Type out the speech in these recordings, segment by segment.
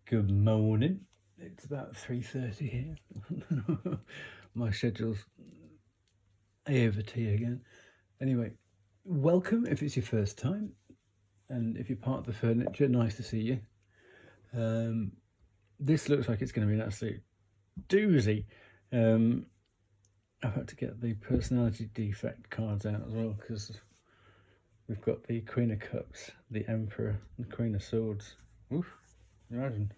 Good morning. It's about 3:30 here. My schedule's A over T again. Anyway, welcome if it's your first time, and if you're part of the furniture, nice to see you. This looks like it's going to be an absolute doozy. I've had to get the personality defect cards out as well because we've got the Queen of Cups, the Emperor, the Queen of Swords. Oof, imagine.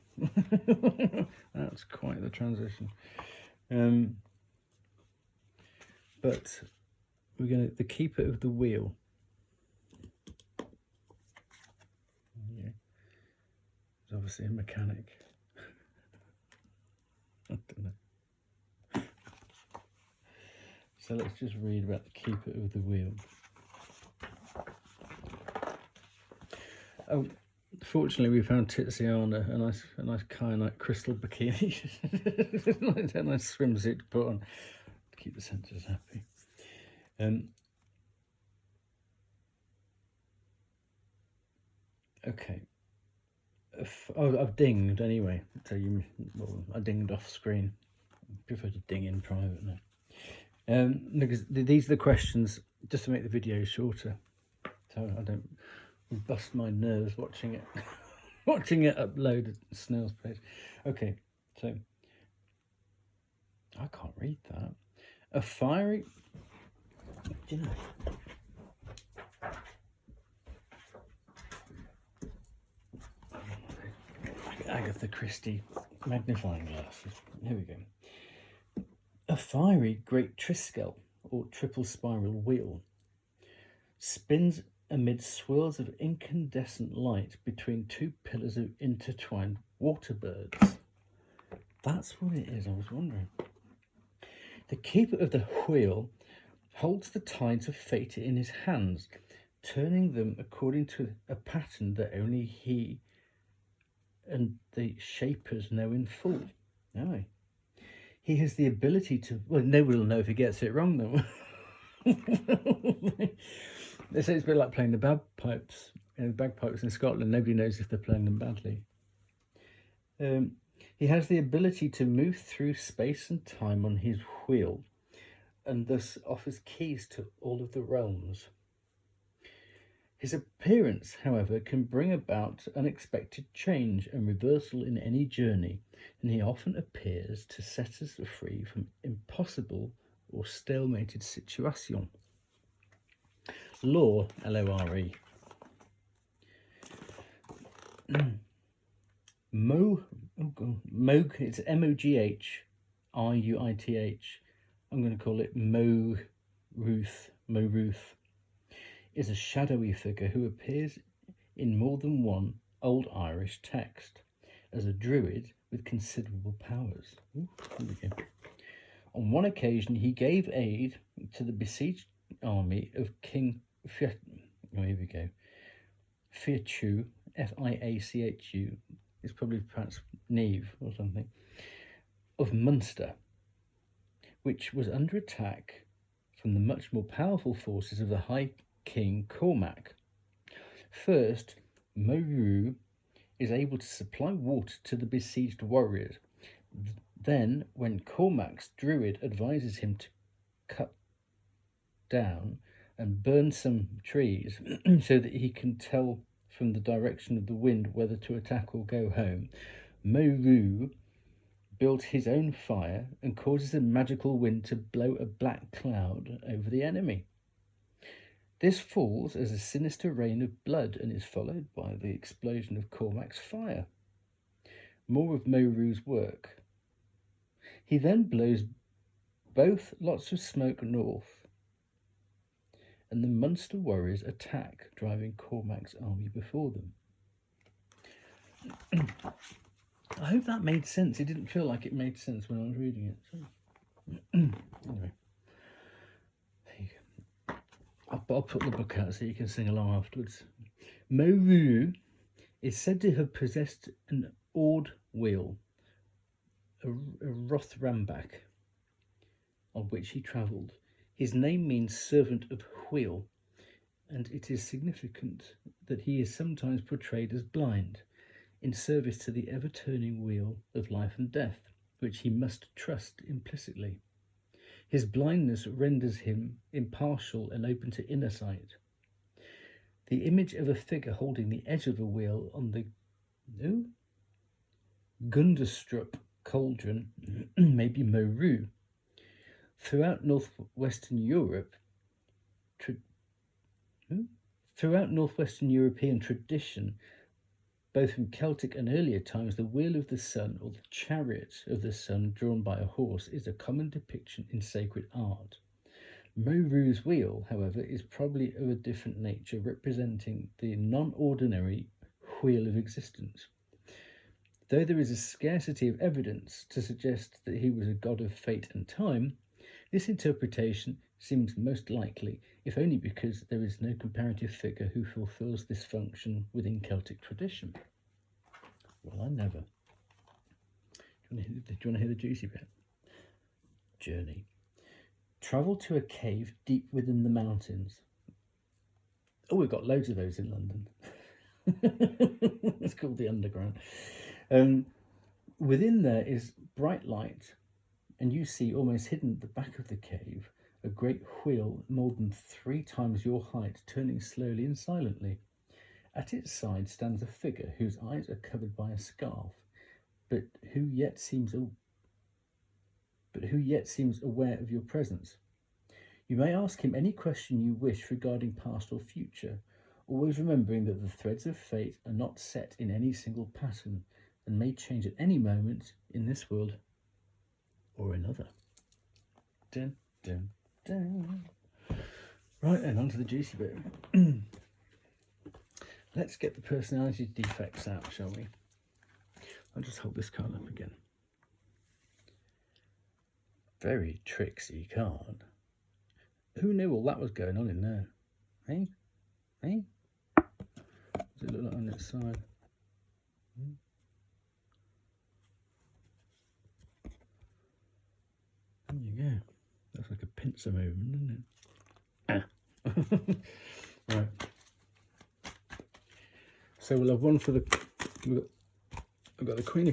That's quite the transition. But we're going to the Keeper of the Wheel. Yeah, he's obviously a mechanic. I don't know. So let's just read about the Keeper of the Wheel. Oh, fortunately we found Tiziana, a nice kyanite crystal bikini, a nice swimsuit to put on to keep the sensors happy. Okay. I've dinged anyway. So I dinged off screen. I prefer to ding in private now. Because these are the questions just to make the video shorter, so I don't bust my nerves watching it. Watching it upload at snail's pace. Okay, so I can't read that. A fiery. Do you know? Agatha Christie magnifying glasses. Here we go. A fiery great Triskel, or triple spiral wheel, spins amid swirls of incandescent light between two pillars of intertwined water birds. That's what it is, I was wondering. The Keeper of the Wheel holds the tides of fate in his hands, turning them according to a pattern that only he and the shapers know in full. Aye. He has the ability to... Well, nobody will know if he gets it wrong, though. They say it's a bit like playing the bagpipes. Bagpipes in Scotland, nobody knows if they're playing them badly. He has the ability to move through space and time on his wheel, and thus offers keys to all of the realms. His appearance, however, can bring about unexpected change and reversal in any journey, and he often appears to set us free from impossible or stalemated situations. Lore, L-O-R-E. It's M-O-G-H-R-U-I-T-H. I'm going to call it Mo-Ruth, is a shadowy figure who appears in more than one Old Irish text as a druid with considerable powers. Ooh, here we go. On one occasion, he gave aid to the besieged army of King Fiachu, F-I-A-C-H-U, it's probably perhaps Neve or something, of Munster, which was under attack from the much more powerful forces of the High King Cormac. First, Moru is able to supply water to the besieged warriors. Then, when Cormac's druid advises him to cut down and burn some trees so that he can tell from the direction of the wind whether to attack or go home, Moru builds his own fire and causes a magical wind to blow a black cloud over the enemy. This falls as a sinister rain of blood and is followed by the explosion of Cormac's fire. More of Moru's work. He then blows both lots of smoke north, and the Munster warriors attack, driving Cormac's army before them. I hope that made sense. It didn't feel like it made sense when I was reading it. So. Anyway, there you go. I'll put the book out so you can sing along afterwards. Moru is said to have possessed an Ord wheel, a Rothrambach, on which he travelled. His name means servant of wheel, and it is significant that he is sometimes portrayed as blind. in service to the ever-turning wheel of life and death, which he must trust implicitly. His blindness renders him impartial and open to inner sight. The image of a figure holding the edge of a wheel on the Gunderstrup cauldron may be Moru. Throughout northwestern European tradition, both from Celtic and earlier times, the wheel of the sun, or the chariot of the sun drawn by a horse, is a common depiction in sacred art. Moru's wheel, however, is probably of a different nature, representing the non-ordinary wheel of existence. Though there is a scarcity of evidence to suggest that he was a god of fate and time, this interpretation seems most likely, if only because there is no comparative figure who fulfills this function within Celtic tradition. Well, I never. Do you want to hear the juicy bit? Journey. Travel to a cave deep within the mountains. Oh, we've got loads of those in London. It's called the Underground. Within there is bright light, and you see almost hidden at the back of the cave a great wheel more than 3 times your height, turning slowly and silently. At its side stands a figure whose eyes are covered by a scarf, but who yet seems aware of your presence. You may ask him any question you wish regarding past or future, always remembering that the threads of fate are not set in any single pattern and may change at any moment in this world or another. Dun, dun, dun. Right then, on to the juicy bit. Let's get the personality defects out, shall we? I'll just hold this card up again. Very tricksy card. Who knew all that was going on in there? Hey? Hey? Does it look like on its side? There you go. That's like a pincer movement, isn't it? Right. So we'll have one for the. I've got the Queen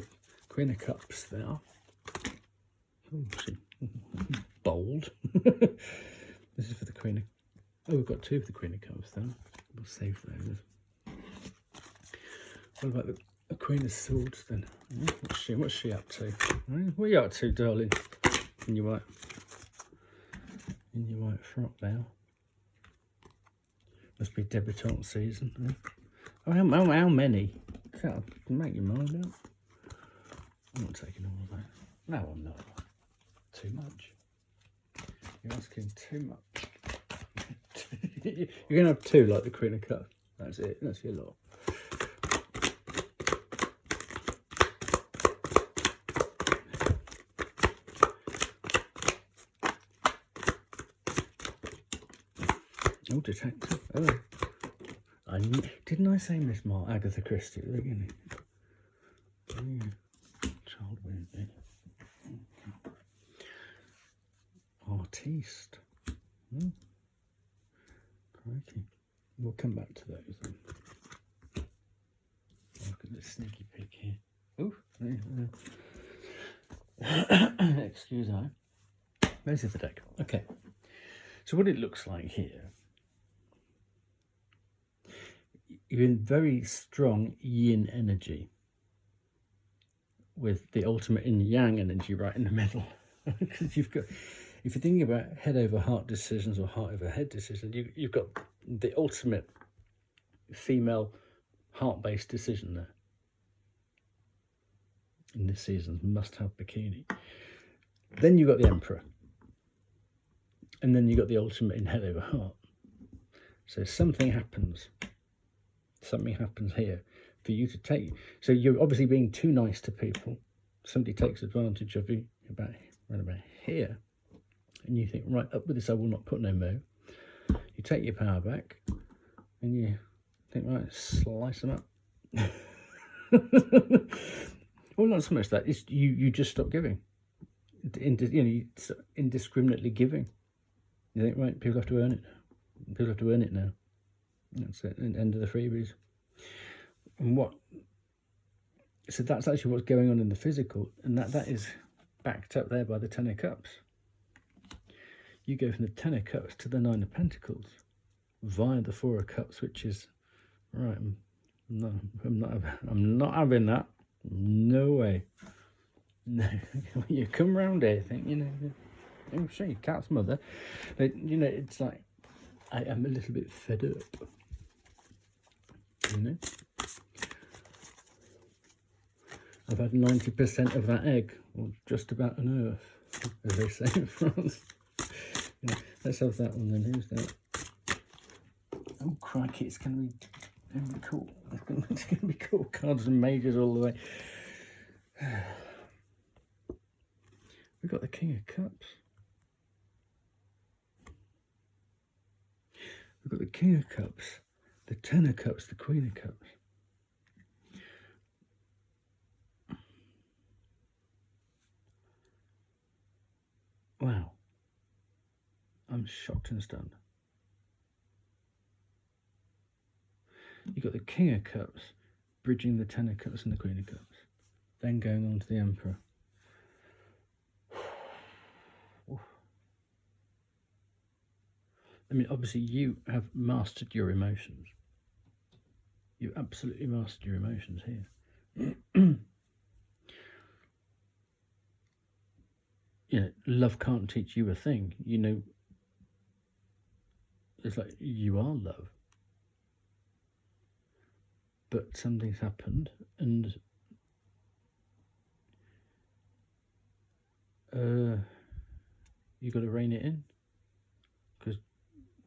of Cups there. Oh, bold. This is for the Queen of. Oh, we've got 2 of the Queen of Cups then. We'll save those. What about the Queen of Swords then? What's she up to? What are you up to, darling? In your white frock now. Must be debutante season. Oh, how many? Can't make your mind up. I'm not taking all of that. No, I'm not. Too much. You're asking too much. You're going to have 2 like the Queen of Cups. That's it. That's your lot. Oh, detective. Oh. Didn't I say Miss Agatha Christie at the beginning? Yeah. Child wounded. Artiste. Crikey. We'll come back to those then. Look at this sneaky pig here. Oh, excuse me. There's the deck. Okay. So what it looks like here, you're in very strong yin energy with the ultimate in yang energy right in the middle. Because you've got, if you're thinking about head over heart decisions or heart over head decisions, you've got the ultimate female heart-based decision there. In this season's must-have bikini. Then you've got the Emperor. And then you've got the ultimate in head over heart. So something happens. Something happens here for you to take. So you're obviously being too nice to people. Somebody takes advantage of you right about here. And you think, right, up with this, I will not put no more. You take your power back. And you think, right, slice them up. Well, not so much that. It's you just stop giving. Indiscriminately giving. You think, right, people have to earn it now. People have to earn it now. That's it. End of the freebies. And what So that's actually what's going on in the physical, and that is backed up there by the Ten of Cups. You go from the Ten of Cups to the Nine of Pentacles via the Four of Cups, which is right. I'm not having that. No way. No, you come round here, think I'm sure your cat's mother. But, it's like I am a little bit fed up. I've had 90% of that egg, or just about on Earth, as they say in France. Let's have that one then. Who's that? Oh crikey! It's going to be cool. It's going to be cool. Cards and majors all the way. We've got the King of Cups. We've got the King of Cups, the Ten of Cups, the Queen of Cups. Wow. I'm shocked and stunned. You've got the King of Cups bridging the Ten of Cups and the Queen of Cups. Then going on to the Emperor. I mean, obviously you have mastered your emotions. You absolutely mastered your emotions here. Love can't teach you a thing. It's like you are love. But something's happened, and you got to rein it in, because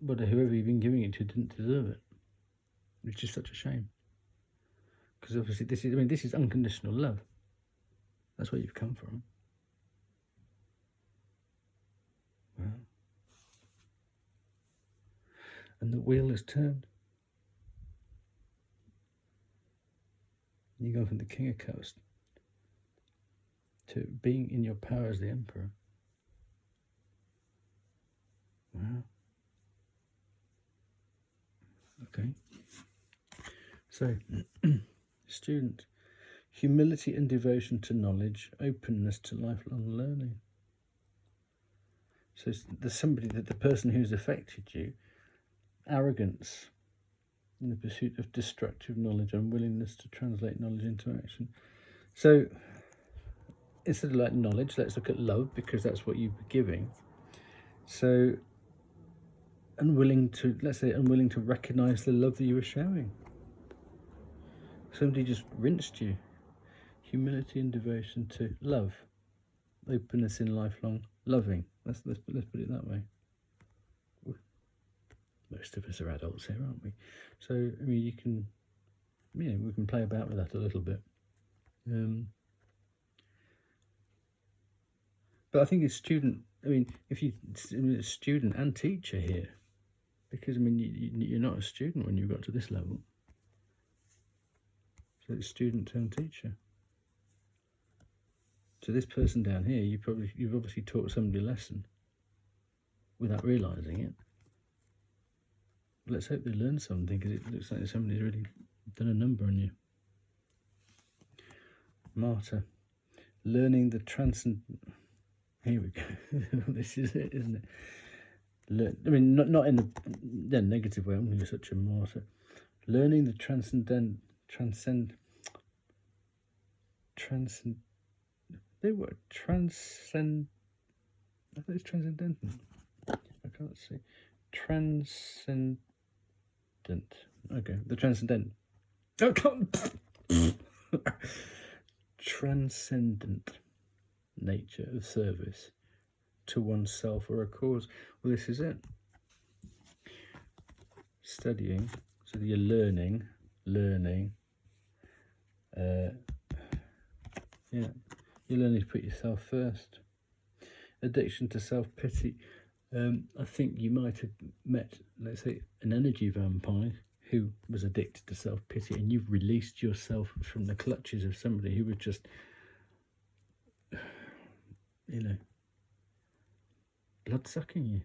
whoever you've been giving it to didn't deserve it, which is such a shame. Because obviously this is unconditional love. That's where you've come from. Wow. And the wheel has turned. You go from the King of Cups to being in your power as the Emperor. Wow. Okay. So, student, humility and devotion to knowledge, openness to lifelong learning. So there's the person who's affected you, arrogance in the pursuit of destructive knowledge, unwillingness to translate knowledge into action. So instead of like knowledge, let's look at love, because that's what you were giving. So unwilling to recognize the love that you were showing. Somebody just rinsed you. Humility and devotion to love, openness in lifelong loving. Let's put it that way. Most of us are adults here, aren't we? So I mean, we can play about with that a little bit. But I think it's student. It's student and teacher here, because you're not a student when you've got to this level. So it's student turned teacher. So this person down here, you've obviously taught somebody a lesson without realising it. Let's hope they learn something, because it looks like somebody's really done a number on you. Martyr, learning the transcend. Here we go. This is it, isn't it? Not in the negative way. You're such a martyr. Learning the transcendent. They were transcend. I thought it's transcendental. I can't see. Transcendent. Okay, the transcendent. Oh, transcendent nature of service to oneself or a cause. Well, this is it. Studying, so that you're learning. You're learning to put yourself first. Addiction to self-pity. I think you might have met, let's say, an energy vampire who was addicted to self-pity, and you've released yourself from the clutches of somebody who was just, blood-sucking you.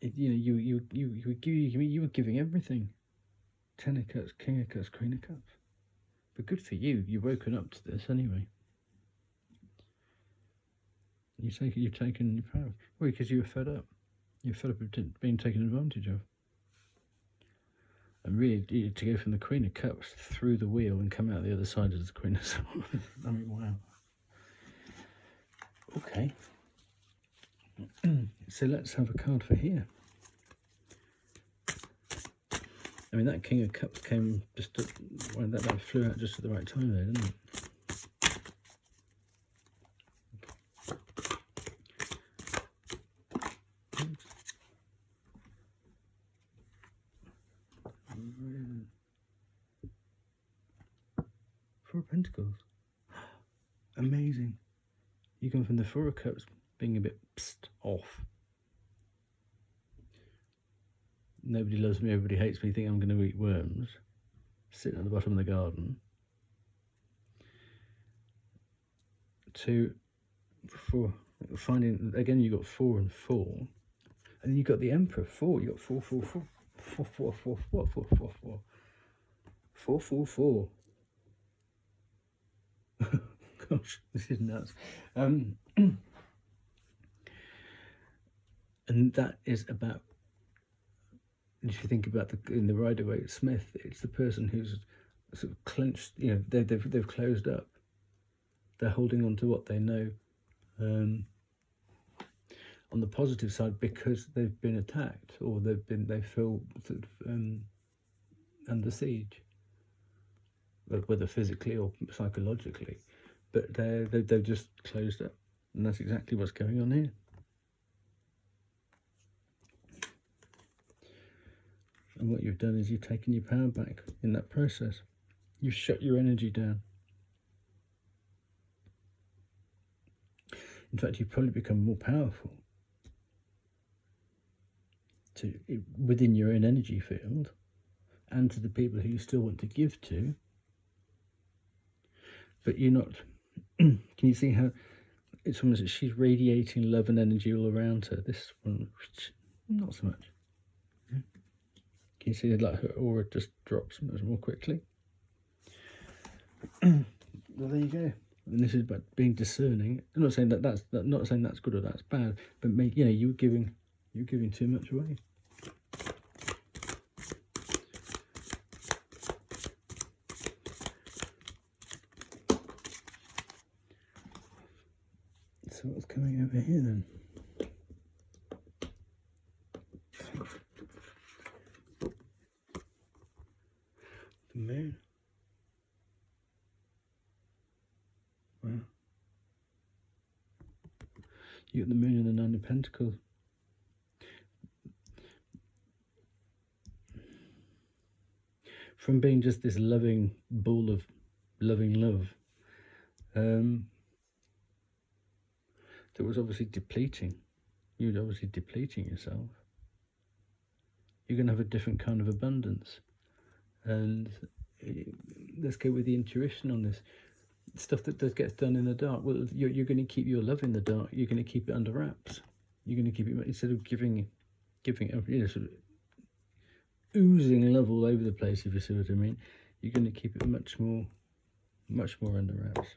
You were giving everything Ten of Cups, King of Cups, Queen of Cups. But good for you. You've woken up to this anyway. You've taken your power. Well, because you were fed up. You're fed up of being taken advantage of. And really, to go from the Queen of Cups through the wheel and come out the other side as the Queen of Swords. I mean, wow. Okay. So let's have a card for here. I mean, that King of Cups came just at, well, that flew out just at the right time there, didn't it? Four of Pentacles. Amazing. You come from the Four of Cups being a bit pissed off. Nobody loves me, everybody hates me, think I'm going to eat worms. Sitting at the bottom of the garden. To, for finding, again, you got 4 and 4. And then you got the Emperor, 4. You got 4, 4, 4. 4, 4, 4, 4, 4, 4, 4. 4, 4, 4. Gosh, this is nuts. And that is about, if you think about in the Rider-Waite Smith, it's the person who's sort of clenched, you know, they've closed up. They're holding on to what they know. On the positive side, because they've been attacked or they feel sort of under siege, whether physically or psychologically. But they've just closed up, and that's exactly what's going on here. And what you've done is you've taken your power back in that process. You've shut your energy down. In fact, you've probably become more powerful within your own energy field, and to the people who you still want to give to. But you're not. Can you see how it's almost like she's radiating love and energy all around her? This one, not so much. Can you see like her aura just drops much more quickly? Well, there you go. And this is about being discerning. I'm not saying that's good or that's bad, but you know, you're giving too much away. So what's coming over here then? The moon. Wow. You got the moon and the Nine of Pentacles. From being just this loving ball of loving love, that was obviously depleting. You're obviously depleting yourself. You're going to have a different kind of abundance. And let's go with the intuition on this. Stuff that gets done in the dark. Well, you're going to keep your love in the dark. You're going to keep it under wraps. You're going to keep it, instead of giving it, you know, sort of oozing love all over the place, if you see what I mean. You're going to keep it much more under wraps.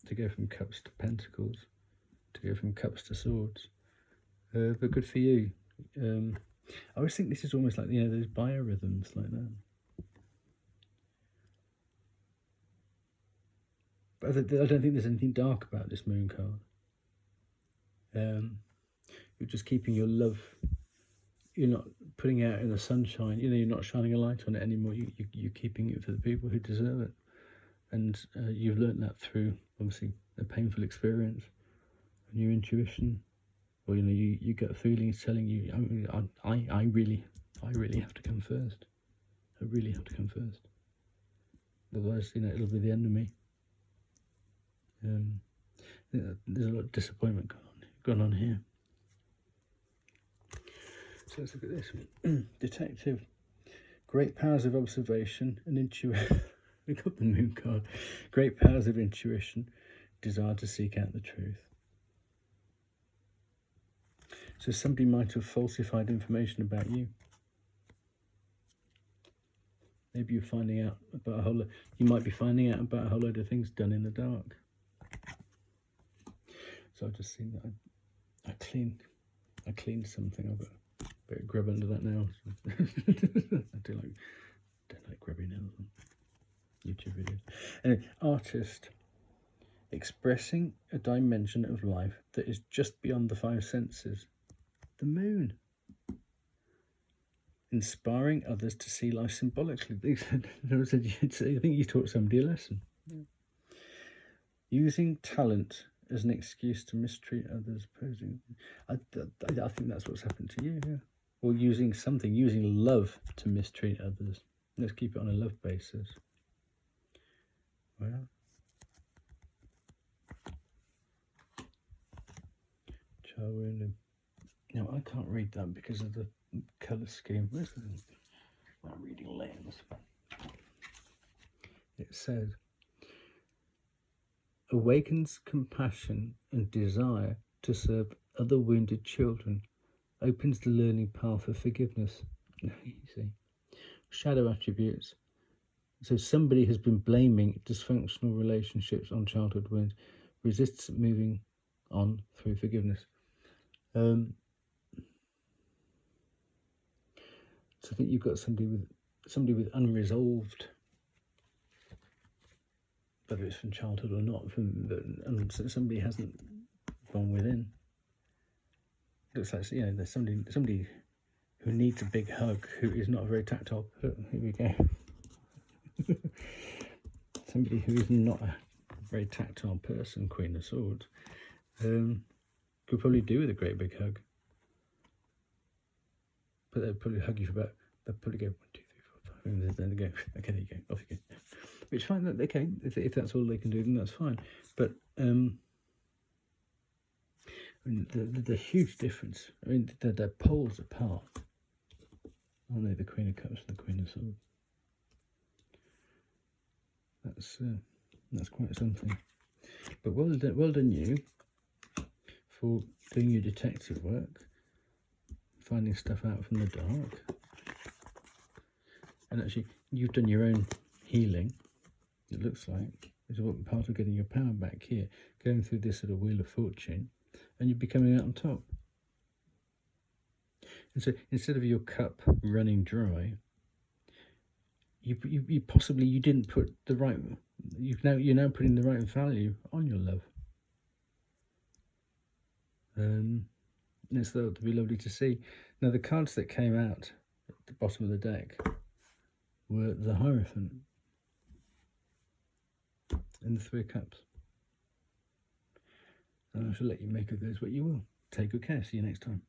To go from cups to pentacles, to go from cups to swords. But good for you. I always think this is almost like, you know, those biorhythms like that. But I don't think there's anything dark about this moon card. You're just keeping your love. You're not putting it out in the sunshine. You know, you're not shining a light on it anymore. You're keeping it for the people who deserve it. And you've learned that through, obviously, a painful experience. And your intuition, or, you know, you get a feeling is telling you, I really have to come first. I really have to come first. Otherwise, you know, it'll be the end of me. There's a lot of disappointment going on here. So let's look at this one. Detective. Great powers of observation and intuition. We got the moon card. Great powers of intuition, desire to seek out the truth. So somebody might have falsified information about you. Maybe you're finding out about a whole lot. You might be finding out about a whole load of things done in the dark. So I've just seen that I cleaned something. I've got a bit of grub under that nail. I don't like grubby nails on YouTube videos. Anyway, artist expressing a dimension of life that is just beyond the five senses. The moon. Inspiring others to see life symbolically. I think you taught somebody a lesson. Yeah. Using talent as an excuse to mistreat others. Posing. I think that's what's happened to you. Yeah. Or using love to mistreat others. Let's keep it on a love basis. Well. Child wounded. Now I can't read that because of the colour scheme. Where's my reading lens? It says, awakens compassion and desire to serve other wounded children, opens the learning path for forgiveness. You see, shadow attributes. So somebody has been blaming dysfunctional relationships on childhood wounds, resists moving on through forgiveness. So I think you've got somebody with unresolved, whether it's from childhood or not, and somebody hasn't gone within. Looks like, you know, there's somebody who needs a big hug, who is not a very tactile. Here we go. Somebody who is not a very tactile person, Queen of Swords, could probably do with a great big hug. But they'll probably hug you for about, they'll probably go 1, 2, 3, 4, 5, and then they go, okay, there you go, off you go. Which is fine, okay, if that's all they can do, then that's fine. But I mean, the huge difference, I mean, they're poles apart. Aren't they, the Queen of Cups and the Queen of Swords? That's quite something. But well done you for doing your detective work, finding stuff out from the dark, and actually you've done your own healing. It looks like it's part of getting your power back here, going through this sort of wheel of fortune, and you're becoming out on top. And so instead of your cup running dry, you possibly didn't put the right. You're now putting the right value on your love. And it's thought to be lovely to see. Now the cards that came out at the bottom of the deck were the Hierophant and the Three of Cups. And I shall let you make of those what you will. Take good care. See you next time.